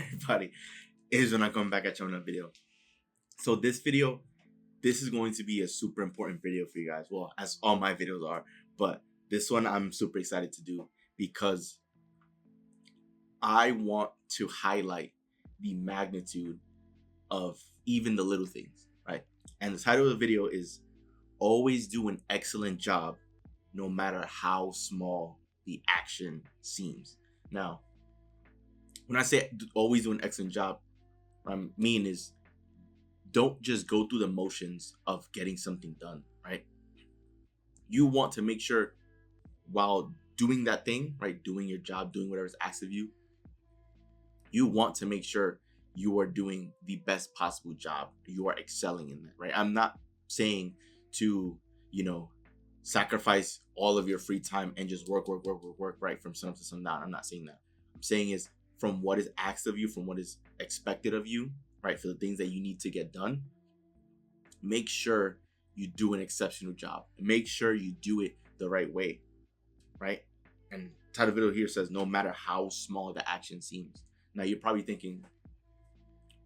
everybody? Is when I come back at you on a video. So this is going to be a super important video for you guys. Well, as all my videos are, but this one I'm super excited to do because I want to highlight the magnitude of even the little things, right? And the title of the video is Always Do an Excellent Job no matter how small the action seems. Now, when I say always do an excellent job, what I mean is don't just go through the motions of getting something done, right? You want to make sure while doing that thing, right, doing your job, doing whatever's asked of you, you want to make sure you are doing the best possible job. You are excelling in that, right? I'm not saying to, sacrifice all of your free time and just work, right, from sun up to sundown. I'm not saying that. I'm saying is from what is asked of you, from what is expected of you, right, for the things that you need to get done, make sure you do an exceptional job. Make sure you do it the right way, right? And title video here says, no matter how small the action seems. Now you're probably thinking,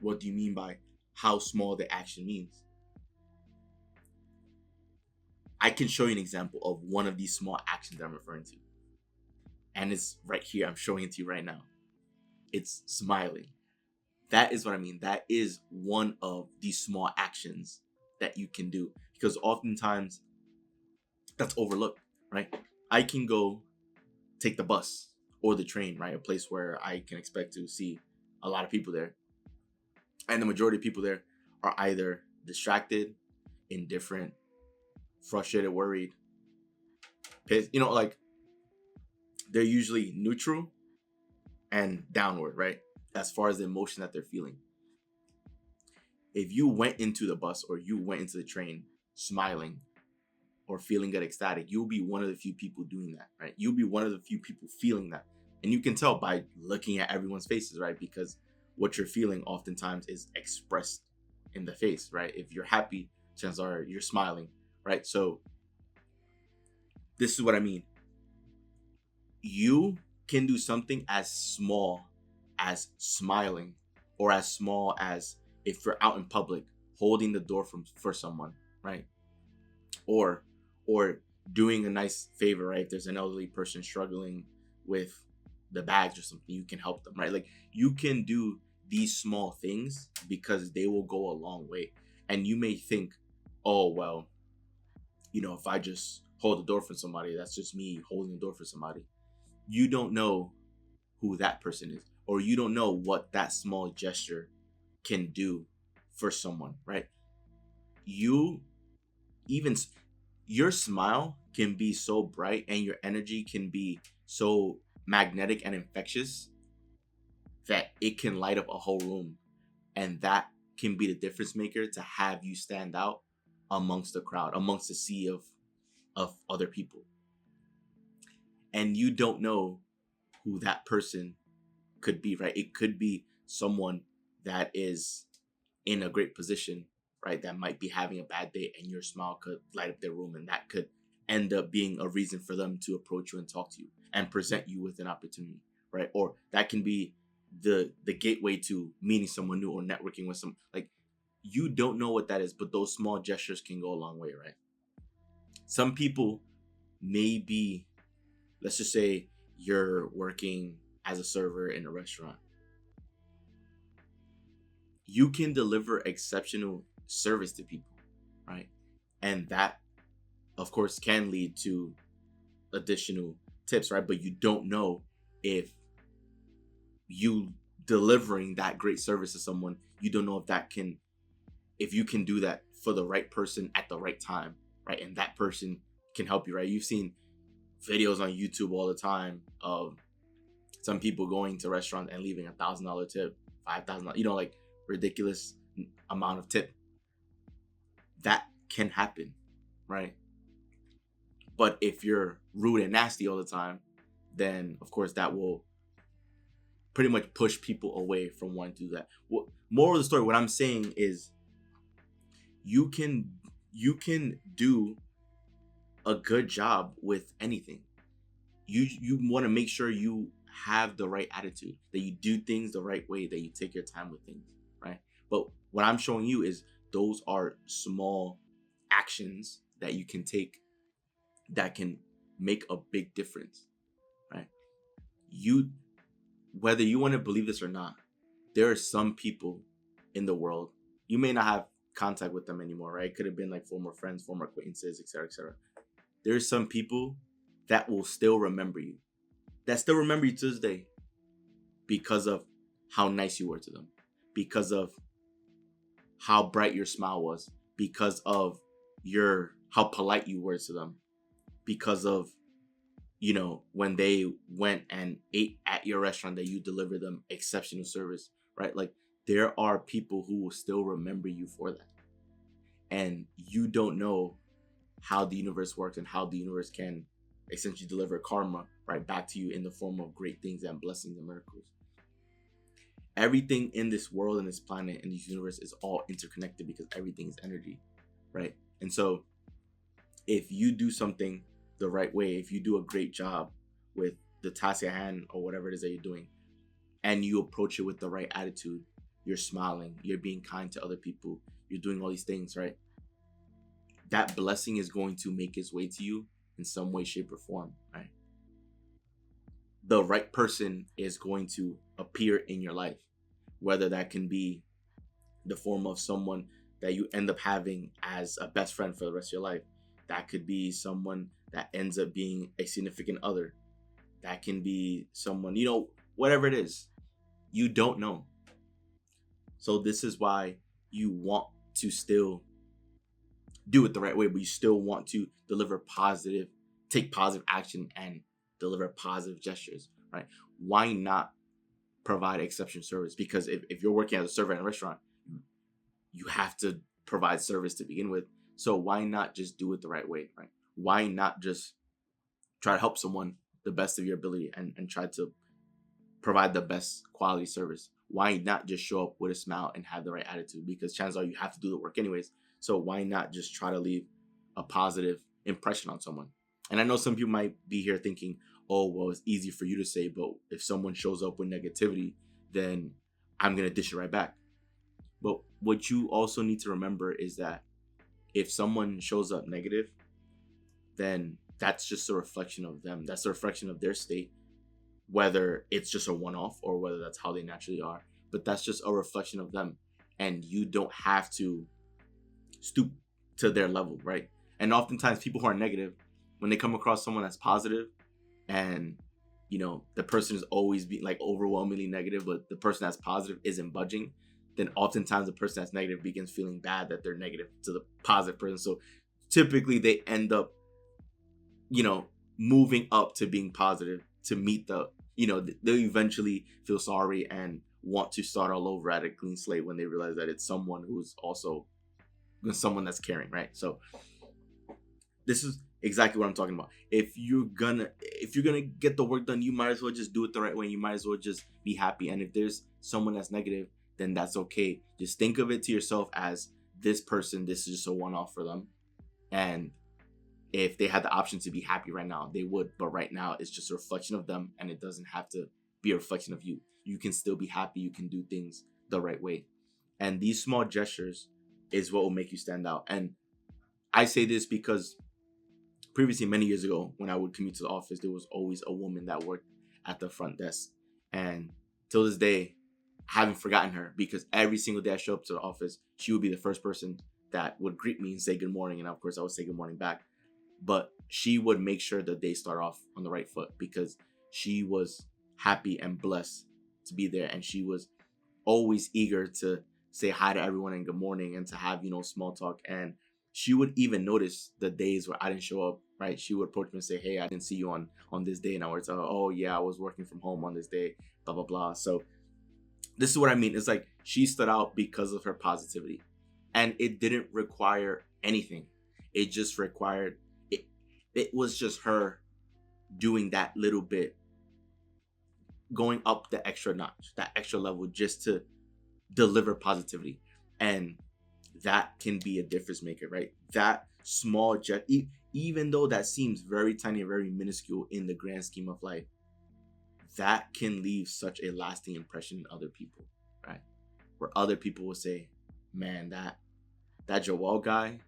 what do you mean by how small the action means? I can show you an example of one of these small actions that I'm referring to. And it's right here. I'm showing it to you right now. It's smiling. That is what I mean. That is one of these small actions that you can do, because oftentimes that's overlooked, right? I can go take the bus or the train, right? A place where I can expect to see a lot of people there. And the majority of people there are either distracted, indifferent, frustrated, worried, pissed, they're usually neutral and downward, right? As far as the emotion that they're feeling. If you went into the bus or you went into the train smiling or feeling good, ecstatic, you'll be one of the few people doing that, right? You'll be one of the few people feeling that. And you can tell by looking at everyone's faces, right? Because what you're feeling oftentimes is expressed in the face, right? If you're happy, chances are you're smiling, right? So this is what I mean. You can do something as small as smiling, or as small as if you're out in public holding the door for someone, right? Or doing a nice favor, right? If there's an elderly person struggling with the bags or something, you can help them, right? Like, you can do these small things because they will go a long way. And you may think, oh, well, if I just hold the door for somebody, that's just me holding the door for somebody. You don't know who that person is, or you don't know what that small gesture can do for someone, right? Your smile can be so bright and your energy can be so magnetic and infectious that it can light up a whole room, and that can be the difference maker to have you stand out amongst the crowd, amongst the sea of other people. And you don't know who that person could be, right? It could be someone that is in a great position, right? That might be having a bad day, and your smile could light up their room, and that could end up being a reason for them to approach you and talk to you and present you with an opportunity, right? Or that can be the gateway to meeting someone new or networking with some, like, you don't know what that is, but those small gestures can go a long way, right? Some people may be, let's just say you're working as a server in a restaurant. You can deliver exceptional service to people, right? And that, of course, can lead to additional tips, right? But you don't know if you delivering that great service to someone, you don't know if you can do that for the right person at the right time, right? And that person can help you, right? You've seen videos on YouTube all the time of some people going to restaurants and leaving $1,000 tip, $5,000, like ridiculous amount of tip. That can happen, right? But if you're rude and nasty all the time, then of course that will pretty much push people away from wanting to do that. Moral of the story, what I'm saying is you can do a good job with anything. You want to make sure you have the right attitude, that you do things the right way, that you take your time with things, right? But what I'm showing you is those are small actions that you can take that can make a big difference, right? You, whether you want to believe this or not, there are some people in the world, you may not have contact with them anymore, right? It could have been like former friends, former acquaintances, etc., etc. There's some people that will still remember you, that still remember you to this day because of how nice you were to them, because of how bright your smile was, because of your how polite you were to them, because of when they went and ate at your restaurant, that you delivered them exceptional service, right? Like, there are people who will still remember you for that. And you don't know how the universe works and how the universe can essentially deliver karma right back to you in the form of great things and blessings and miracles. Everything in this world and this planet and this universe is all interconnected because everything is energy, right? And so if you do something the right way, if you do a great job with the task at hand or whatever it is that you're doing, and you approach it with the right attitude, you're smiling, you're being kind to other people, you're doing all these things, right? That blessing is going to make its way to you in some way, shape, or form, right? The right person is going to appear in your life, whether that can be the form of someone that you end up having as a best friend for the rest of your life. That could be someone that ends up being a significant other. That can be someone, whatever it is, you don't know. So this is why you want to still do it the right way, but you still want to take positive action and deliver positive gestures, right? Why not provide exceptional service? Because if you're working as a server in a restaurant, you have to provide service to begin with. So why not just do it the right way, right? Why not just try to help someone the best of your ability and try to provide the best quality service? Why not just show up with a smile and have the right attitude? Because chances are you have to do the work anyways. So why not just try to leave a positive impression on someone? And I know some people might be here thinking, oh, well, it's easy for you to say, but if someone shows up with negativity, then I'm going to dish it right back. But what you also need to remember is that if someone shows up negative, then that's just a reflection of them. That's a reflection of their state, whether it's just a one-off or whether that's how they naturally are. But that's just a reflection of them. And you don't have to stoop to their level, right? And oftentimes people who are negative, when they come across someone that's positive and the person is always being like overwhelmingly negative, but the person that's positive isn't budging, then oftentimes the person that's negative begins feeling bad that they're negative to the positive person. So typically they end up moving up to being positive to meet they'll eventually feel sorry and want to start all over at a clean slate when they realize that it's someone who's also someone that's caring, right? So this is exactly what I'm talking about. If you're gonna get the work done, you might as well just do it the right way. You might as well just be happy. And if there's someone that's negative, then that's okay. Just think of it to yourself as this person, this is just a one-off for them. And if they had the option to be happy right now, they would. But right now, it's just a reflection of them, and it doesn't have to be a reflection of you. You can still be happy. You can do things the right way. And these small gestures is what will make you stand out. And I say this because previously, many years ago, when I would commute to the office, there was always a woman that worked at the front desk. And till this day, I haven't forgotten her, because every single day I show up to the office, she would be the first person that would greet me and say good morning. And of course, I would say good morning back. But she would make sure that they start off on the right foot, because she was happy and blessed to be there. And she was always eager to say hi to everyone and good morning and to have, small talk. And she would even notice the days where I didn't show up, right? She would approach me and say, hey, I didn't see you on this day. And I would tell her, oh, yeah, I was working from home on this day, blah, blah, blah. So this is what I mean. It's like she stood out because of her positivity. And it didn't require anything. It just required, it was just her doing that little bit, going up the extra notch, that extra level, just to deliver positivity. And that can be a difference maker, right? That small even though that seems very tiny, very minuscule in the grand scheme of life, that can leave such a lasting impression in other people, right? Where other people will say, man, that Joel guy,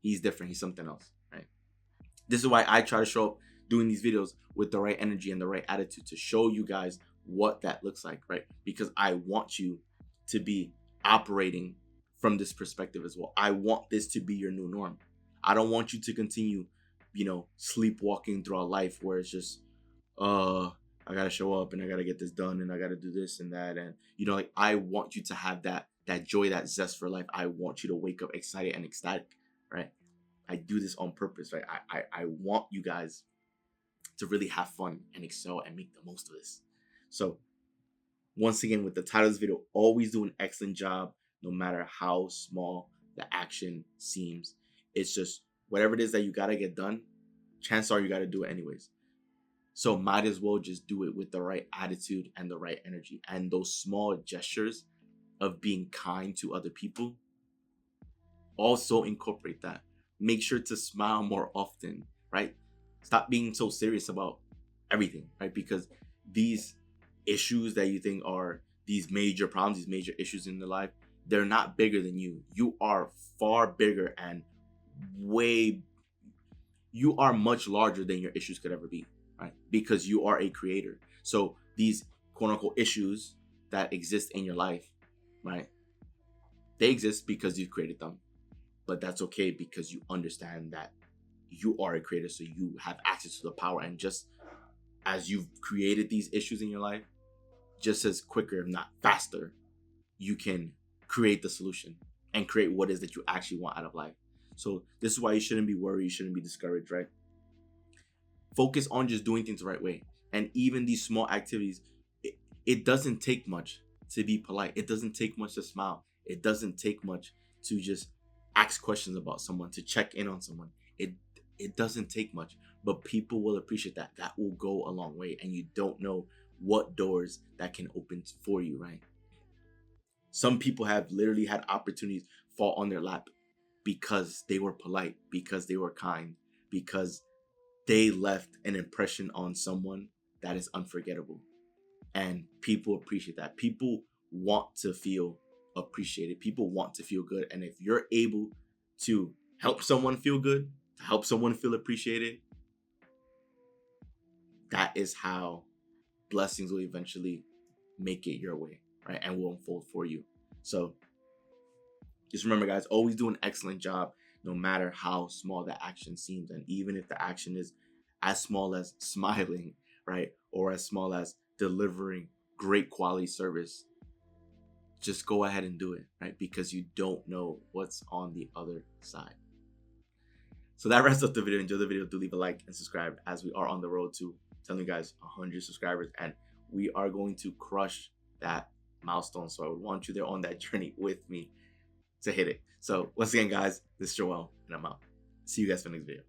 he's different. He's something else, right? This is why I try to show up doing these videos with the right energy and the right attitude to show you guys what that looks like, right? Because I want you to be operating from this perspective as well. I want this to be your new norm. I don't want you to continue, sleepwalking through a life where it's just, I gotta show up and I gotta get this done and I gotta do this and that. And like, I want you to have that joy, that zest for life. I want you to wake up excited and ecstatic, right? I do this on purpose, right? I want you guys to really have fun and excel and make the most of this. So once again, with the title of this video, always do an excellent job, no matter how small the action seems. It's just whatever it is that you gotta get done, chances are you gotta do it anyways. So might as well just do it with the right attitude and the right energy. And those small gestures of being kind to other people, also incorporate that. Make sure to smile more often, right? Stop being so serious about everything, right? Because these issues that you think are these major problems, these major issues in your life, they're not bigger than you. You are far bigger and you are much larger than your issues could ever be, right? Because you are a creator. So these quote unquote issues that exist in your life, right? They exist because you created them. But that's okay because you understand that you are a creator, so you have access to the power. And just as you've created these issues in your life, just as quicker, if not faster, you can create the solution and create what it is that you actually want out of life. So this is why you shouldn't be worried, you shouldn't be discouraged, right? Focus on just doing things the right way. And even these small activities, it doesn't take much to be polite. It doesn't take much to smile. It doesn't take much to just ask questions about someone, to check in on someone. It doesn't take much, but people will appreciate that. That will go a long way, and you don't know what doors that can open for you, right? Some people have literally had opportunities fall on their lap because they were polite, because they were kind, because they left an impression on someone that is unforgettable. And people appreciate that. People want to feel appreciated. People want to feel good. And if you're able to help someone feel good, to help someone feel appreciated, that is how blessings will eventually make it your way, right? And will unfold for you. So just remember, guys, always do an excellent job, no matter how small the action seems. And even if the action is as small as smiling, right? Or as small as delivering great quality service, just go ahead and do it, right? Because you don't know what's on the other side. So that wraps up the video. Enjoy the video. Do leave a like and subscribe, as we are on the road to telling you guys 100 subscribers, and we are going to crush that milestone. So I would want you there on that journey with me to hit it. So once again, guys, this is Joel, and I'm out. See you guys for the next video.